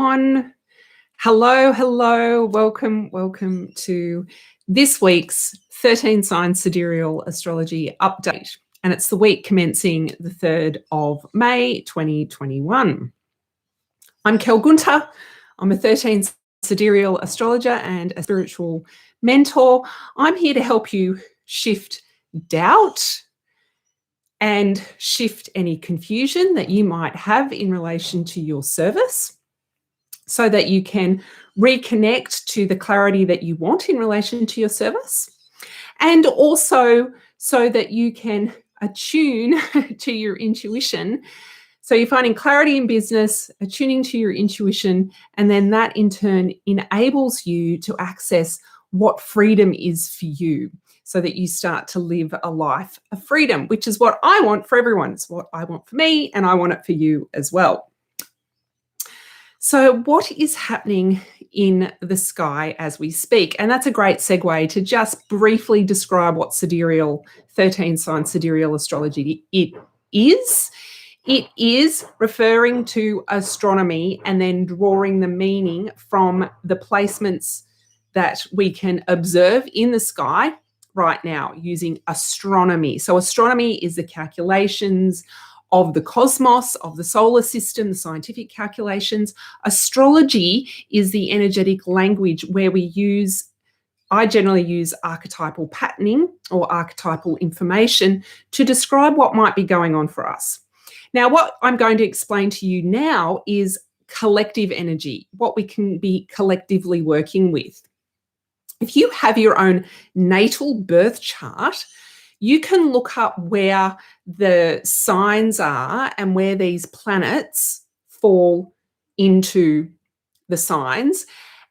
on. Hello. Welcome to this week's 13 sign sidereal astrology update. And it's the week commencing the 3rd of May 2021. I'm Kel Gunter. I'm a 13 sidereal astrologer and a spiritual mentor. I'm here to help you shift doubt and shift any confusion that you might have in relation to your service, so that you can reconnect to the clarity that you want in relation to your service, and also so that you can attune to your intuition. So you're finding clarity in business, attuning to your intuition, and then that in turn enables you to access what freedom is for you, so that you start to live a life of freedom, which is what I want for everyone. It's what I want for me, and I want it for you as well. So what is happening in the sky as we speak? And that's a great segue to just briefly describe what sidereal, 13 sign sidereal astrology it is. It is referring to astronomy and then drawing the meaning from the placements that we can observe in the sky right now using astronomy. So astronomy is the calculations of the cosmos, of the solar system, the scientific calculations. Astrology is the energetic language where I generally use archetypal patterning or archetypal information to describe what might be going on for us. Now, what I'm going to explain to you now is collective energy, what we can be collectively working with. If you have your own natal birth chart, you can look up where the signs are and where these planets fall into the signs,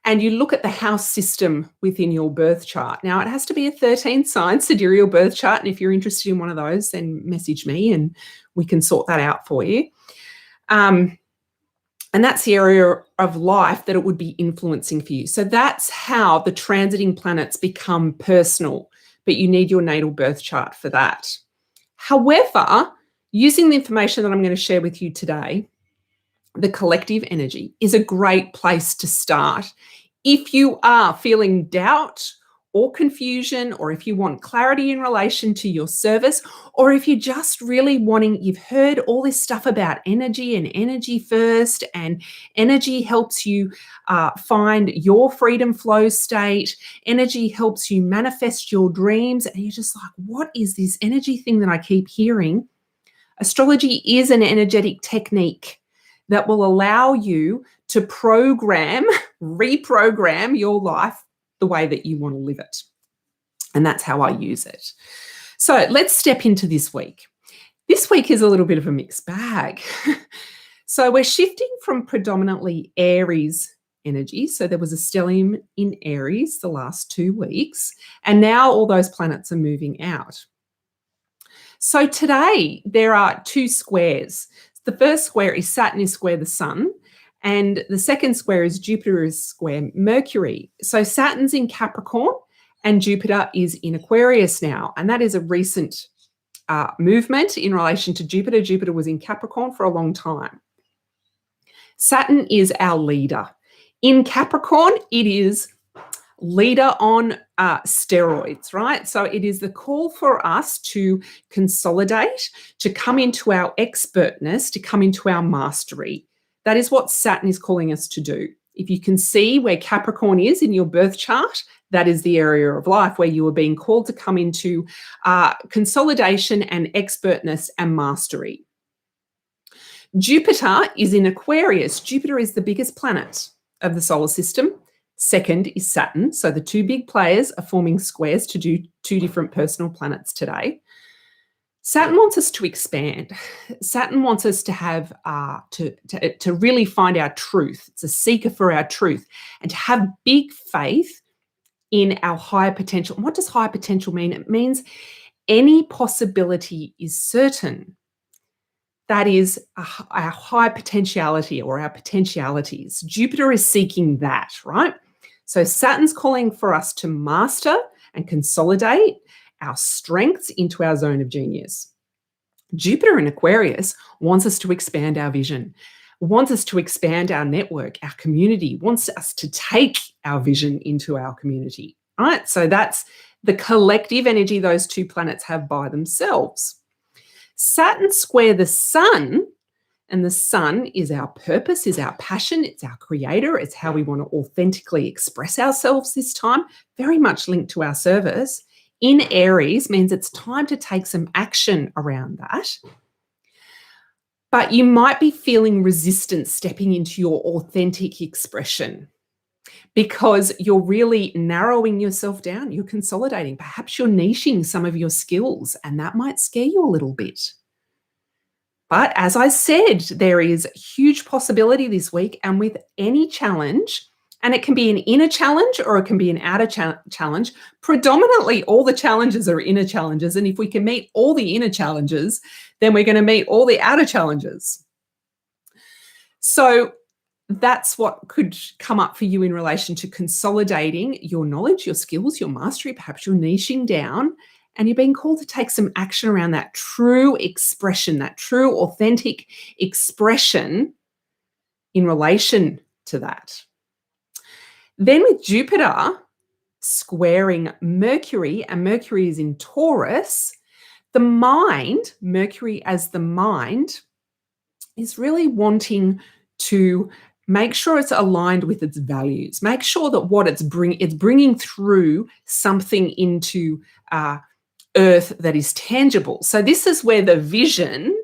and you look at the house system within your birth chart. Now, it has to be a 13 sign sidereal birth chart, and if you're interested in one of those, then message me and we can sort that out for you. And that's the area of life that it would be influencing for you. So that's how the transiting planets become personal, but you need your natal birth chart for that. However, using the information that I'm going to share with you today, the collective energy is a great place to start. If you are feeling doubt or confusion, or if you want clarity in relation to your service, or if you're just really you've heard all this stuff about energy and energy first, and energy helps you find your freedom flow state, energy helps you manifest your dreams, and you're just like, what is this energy thing that I keep hearing? Astrology is an energetic technique that will allow you to reprogram your life the way that you want to live it. And that's how I use it. So let's step into this week. This week is a little bit of a mixed bag. So we're shifting from predominantly Aries energy. So there was a stellium in Aries the last 2 weeks, and now all those planets are moving out. So today there are 2 squares. The first square is Saturn is square the Sun, and the second square is Jupiter is square Mercury. So Saturn's in Capricorn and Jupiter is in Aquarius now. And that is a recent movement in relation to Jupiter. Jupiter was in Capricorn for a long time. Saturn is our leader. In Capricorn, it is leader on steroids, right? So it is the call for us to consolidate, to come into our expertness, to come into our mastery. That is what Saturn is calling us to do. If you can see where Capricorn is in your birth chart, that is the area of life where you are being called to come into consolidation and expertness and mastery. Jupiter is in Aquarius. Jupiter is the biggest planet of the solar system. Second is Saturn. So the 2 big players are forming squares to do 2 different personal planets today. Saturn wants us to expand. Saturn wants us to have to really find our truth. It's a seeker for our truth, and to have big faith in our higher potential. And what does higher potential mean? It means any possibility is certain. That is our high potentiality or our potentialities. Jupiter is seeking that, right? So Saturn's calling for us to master and consolidate our strengths into our zone of genius. Jupiter in Aquarius wants us to expand our vision. wants us to expand our network, our community, wants us to take our vision into our community, right? So that's the collective energy those two planets have by themselves. Saturn square the sun, and the sun is our purpose, is our passion, it's our creator, it's how we want to authentically express ourselves this time, very much linked to our service. In Aries means it's time to take some action around that. But you might be feeling resistance stepping into your authentic expression because you're really narrowing yourself down, you're consolidating. Perhaps you're niching some of your skills, and that might scare you a little bit. But as I said, there is huge possibility this week, and with any challenge, and it can be an inner challenge or it can be an outer challenge. Predominantly, all the challenges are inner challenges. And if we can meet all the inner challenges, then we're going to meet all the outer challenges. So that's what could come up for you in relation to consolidating your knowledge, your skills, your mastery. Perhaps you're niching down and you're being called to take some action around that true expression, that true authentic expression in relation to that. Then with Jupiter squaring Mercury, and Mercury is in Taurus, the mind, Mercury as the mind, is really wanting to make sure it's aligned with its values. Make sure that what it's bringing through something into Earth that is tangible. So this is where the vision,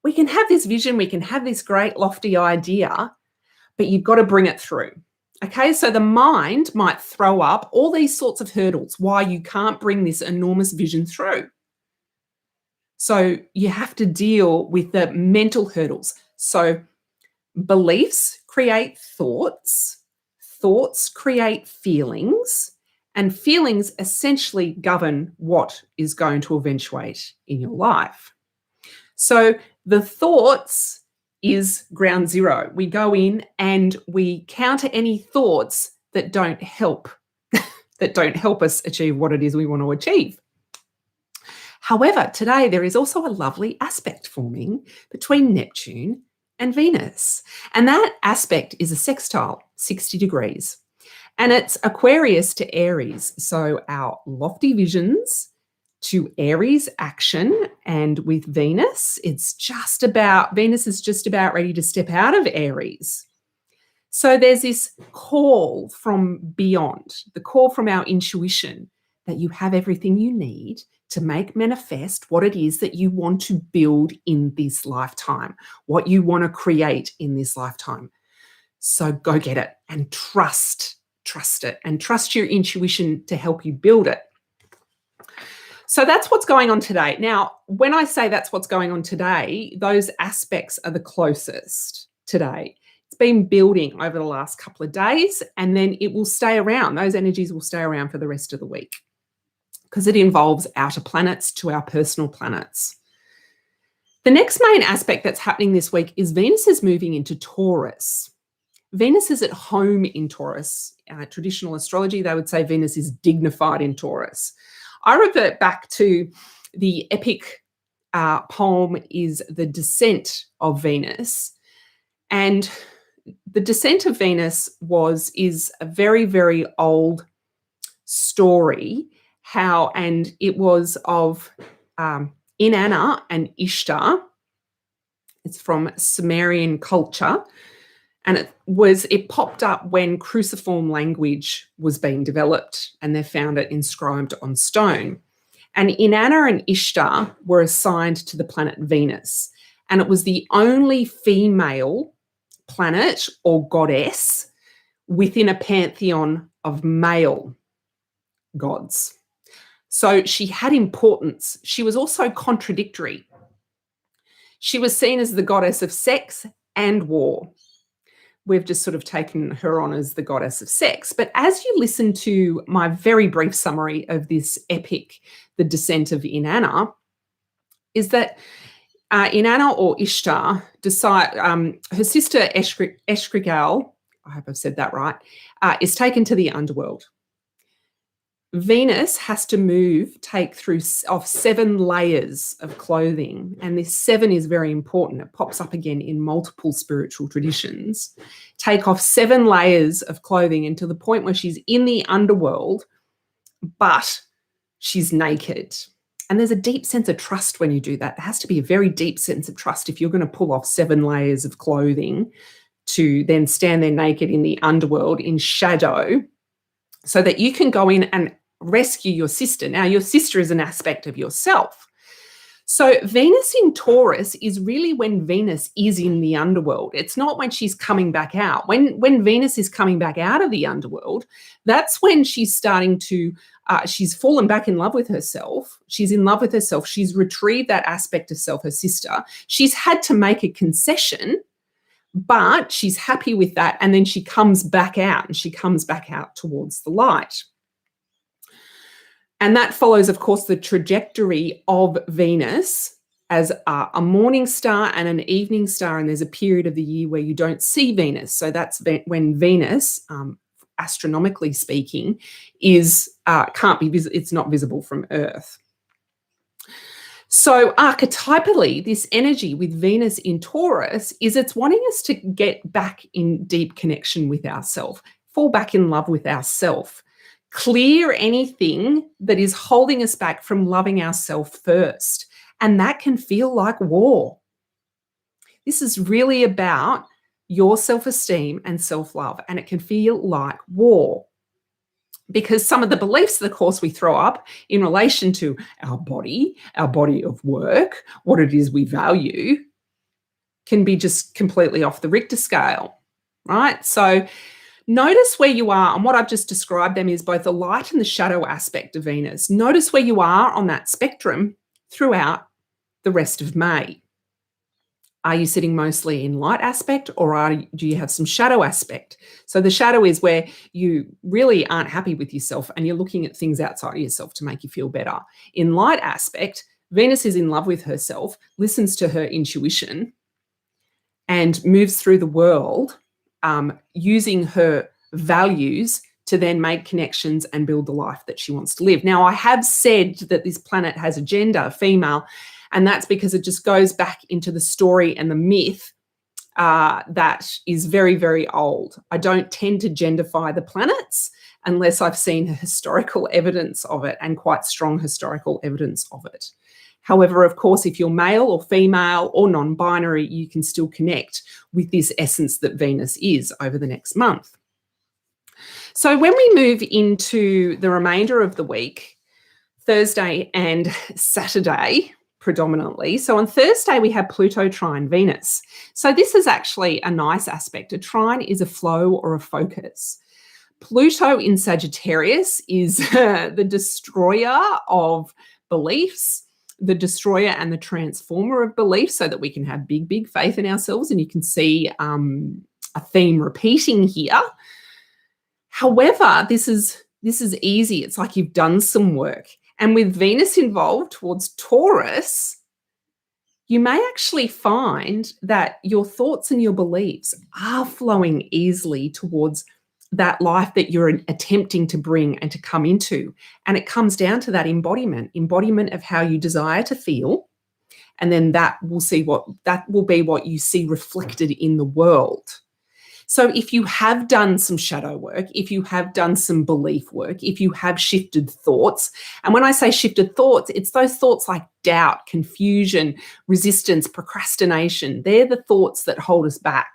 we can have this vision, we can have this great lofty idea, but you've got to bring it through. Okay, so the mind might throw up all these sorts of hurdles why you can't bring this enormous vision through. So you have to deal with the mental hurdles. So beliefs create thoughts, thoughts create feelings, and feelings essentially govern what is going to eventuate in your life. So the thoughts is ground zero. We go in and we counter any thoughts that don't help, that don't help us achieve what it is we want to achieve. However, today there is also a lovely aspect forming between Neptune and Venus. And that aspect is a sextile, 60 degrees. And it's Aquarius to Aries. So our lofty visions to Aries action, and with Venus, Venus is just about ready to step out of Aries. So there's this call from beyond, the call from our intuition that you have everything you need to make manifest what it is that you want to build in this lifetime, what you want to create in this lifetime. So go get it and trust it, and trust your intuition to help you build it. So that's what's going on today. Now, when I say that's what's going on today, those aspects are the closest today. It's been building over the last couple of days, and then it will stay around. Those energies will stay around for the rest of the week because it involves outer planets to our personal planets. The next main aspect that's happening this week is Venus is moving into Taurus. Venus is at home in Taurus. Traditional astrology, they would say Venus is dignified in Taurus. I revert back to the epic poem is The Descent of Venus. And the Descent of Venus is a very, very old story, and it was of Inanna and Ishtar. It's from Sumerian culture. And it popped up when cruciform language was being developed, and they found it inscribed on stone. And Inanna and Ishtar were assigned to the planet Venus. And it was the only female planet or goddess within a pantheon of male gods. So she had importance. She was also contradictory. She was seen as the goddess of sex and war. We've just sort of taken her on as the goddess of sex. But as you listen to my very brief summary of this epic, The Descent of Inanna, is that Inanna or Ishtar her sister Estrigale, I hope I've said that right, is taken to the underworld. Venus has to take through off 7 layers of clothing. And this 7 is very important. It pops up again in multiple spiritual traditions. Take off 7 layers of clothing until the point where she's in the underworld, but she's naked. And there's a deep sense of trust when you do that. There has to be a very deep sense of trust if you're going to pull off 7 layers of clothing to then stand there naked in the underworld in shadow so that you can go in and rescue your sister. Now, your sister is an aspect of yourself. So Venus in Taurus is really when Venus is in the underworld. It's not when she's coming back out. When Venus is coming back out of the underworld, that's when she's starting to, she's fallen back in love with herself. She's in love with herself. She's retrieved that aspect of self, her sister. She's had to make a concession, but she's happy with that. And then she comes back out, and she comes back out towards the light. And that follows, of course, the trajectory of Venus as a morning star and an evening star. And there's a period of the year where you don't see Venus. So that's when Venus, astronomically speaking, can't be it's not visible from Earth. So archetypally, this energy with Venus in Taurus is it's wanting us to get back in deep connection with ourselves, fall back in love with ourselves, clear anything that is holding us back from loving ourselves first. And that can feel like war. This is really about your self-esteem and self-love, and it can feel like war. Because some of the beliefs, of course, we throw up in relation to our body of work, what it is we value, can be just completely off the Richter scale, right? So notice where you are, and what I've just described them is both the light and the shadow aspect of Venus. Notice where you are on that spectrum throughout the rest of May. Are you sitting mostly in light aspect, or do you have some shadow aspect? So the shadow is where you really aren't happy with yourself and you're looking at things outside of yourself to make you feel better. In light aspect, Venus is in love with herself, listens to her intuition, and moves through the world using her values to then make connections and build the life that she wants to live. Now, I have said that this planet has a gender, female, and that's because it just goes back into the story and the myth that is very, very old. I don't tend to genderify the planets unless I've seen historical evidence of it, and quite strong historical evidence of it. However, of course, if you're male or female or non-binary, you can still connect with this essence that Venus is over the next month. So when we move into the remainder of the week, Thursday and Saturday predominantly. So on Thursday, we have Pluto trine Venus. So this is actually a nice aspect. A trine is a flow or a focus. Pluto in Sagittarius is the destroyer of beliefs, the destroyer and the transformer of beliefs, so that we can have big, big faith in ourselves. And you can see a theme repeating here. However, this is easy. It's like you've done some work. And with Venus involved towards Taurus, you may actually find that your thoughts and your beliefs are flowing easily towards that life that you're attempting to bring and to come into. And it comes down to that embodiment of how you desire to feel. And then that will be what you see reflected in the world. So if you have done some shadow work, if you have done some belief work, if you have shifted thoughts, and when I say shifted thoughts, it's those thoughts like doubt, confusion, resistance, procrastination. They're the thoughts that hold us back.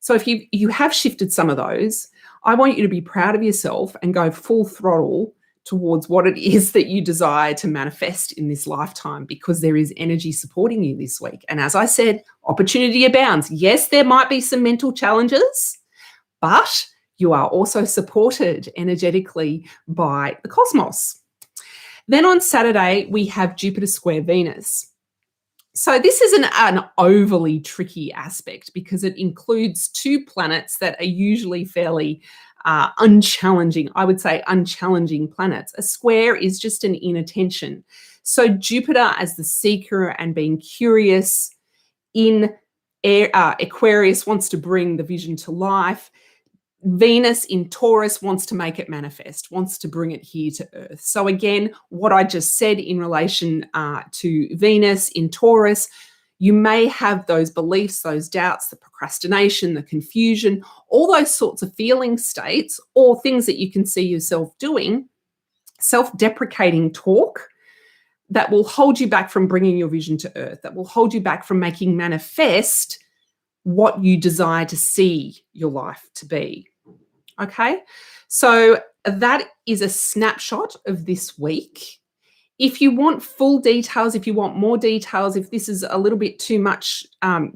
So if you have shifted some of those, I want you to be proud of yourself and go full throttle towards what it is that you desire to manifest in this lifetime, because there is energy supporting you this week. And as I said, opportunity abounds. Yes, there might be some mental challenges, but you are also supported energetically by the cosmos. Then on Saturday, we have Jupiter square Venus. So this is an overly tricky aspect because it includes 2 planets that are usually fairly unchallenging, I would say unchallenging planets. A square is just an inattention. So Jupiter as the seeker and being curious in Aquarius wants to bring the vision to life. Venus in Taurus wants to make it manifest, wants to bring it here to Earth. So again, what I just said in relation to Venus in Taurus, you may have those beliefs, those doubts, the procrastination, the confusion, all those sorts of feeling states or things that you can see yourself doing, self-deprecating talk that will hold you back from bringing your vision to Earth, that will hold you back from making manifest what you desire to see your life to be. Okay, so that is a snapshot of this week. If you want full details, if you want more details, if this is a little bit too much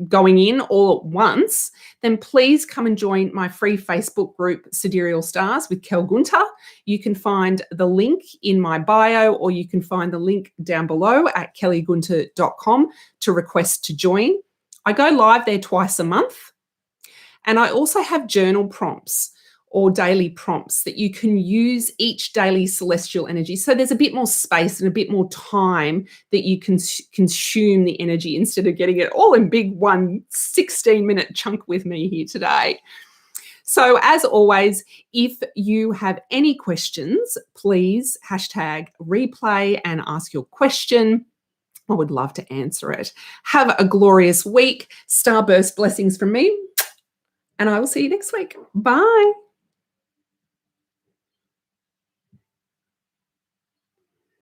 going in all at once, then please come and join my free Facebook group, Sidereal Stars with Kel Gunter. You can find the link in my bio, or you can find the link down below at kellygunter.com to request to join. I go live there twice a month. And I also have journal prompts or daily prompts that you can use each daily celestial energy. So there's a bit more space and a bit more time that you can consume the energy instead of getting it all in big one 16-minute chunk with me here today. So as always, if you have any questions, please hashtag replay and ask your question. I would love to answer it. Have a glorious week. Starburst blessings from me. And I will see you next week. Bye.